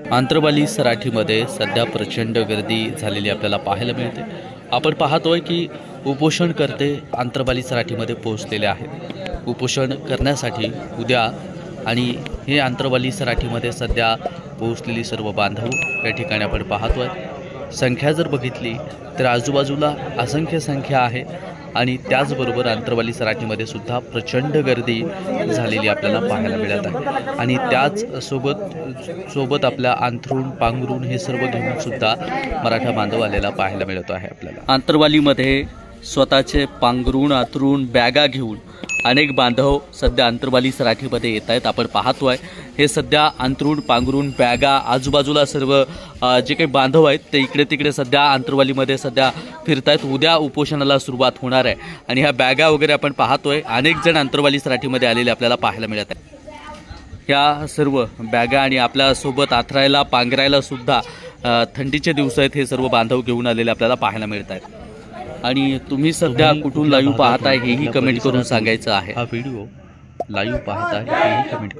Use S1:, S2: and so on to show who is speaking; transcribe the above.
S1: आंतरवाली सराठीमध्ये सध्या प्रचंड गर्दी झालेली आपल्याला पाहायला मिळते। आपण पाहतोय की उपोषणकर्ते आंतरवाली सराठीमध्ये पोहोचलेले आहेत उपोषण करण्यासाठी उद्या। आणि हे आंतरवाली सराठीमध्ये सध्या पोहोचलेली सर्व बांधव या ठिकाणी आपण पाहतोय। संख्या जर बघितली तर आजूबाजूला असंख्य संख्या आहे आणि त्याचबरोबर आंतरवाली सराठीमध्ये सुद्धा प्रचंड गर्दी झालेली आपल्याला पाहायला मिळत आहे। आणि त्याच सोबत आपल्या अंथरूण पांघरूण हे सर्व घेऊन सुद्धा मराठा बांधव आलेला पाहायला मिळतो आहे आपल्याला। आंतरवालीमध्ये स्वतःचे पांघरूण अंथरूण बॅगा घेऊन अनेक बांधव सध्या आंतरवाली सराठीमध्ये येत आहेत। आपण पाहतोय हे सध्या अंथरूण पांघरूण बॅगा आजूबाजूला सर्व जे काही बांधव आहेत ते इकडे तिकडे सध्या आंतरवालीमध्ये सध्या फिरतायत। उद्या उपोषणाला सुरुवात होणार आहे आणि ह्या बॅगा वगैरे आपण पाहतोय अनेक जण आंतरवाली सराठीमध्ये आलेले आपल्याला पाहायला मिळत आहे। या सर्व बॅगा आणि आपल्या सोबत आथरायला पांघरायला सुद्धा थंडीचे दिवस आहेत हे सर्व बांधव घेऊन आलेले आपल्याला पाहायला मिळत आहेत। आणि तुम्ही सध्या कुठून लाईव्ह पाहताय हेही कमेंट करून सांगायचं आहे। हा व्हिडिओ लाईव्ह पाहताय हेही कमेंट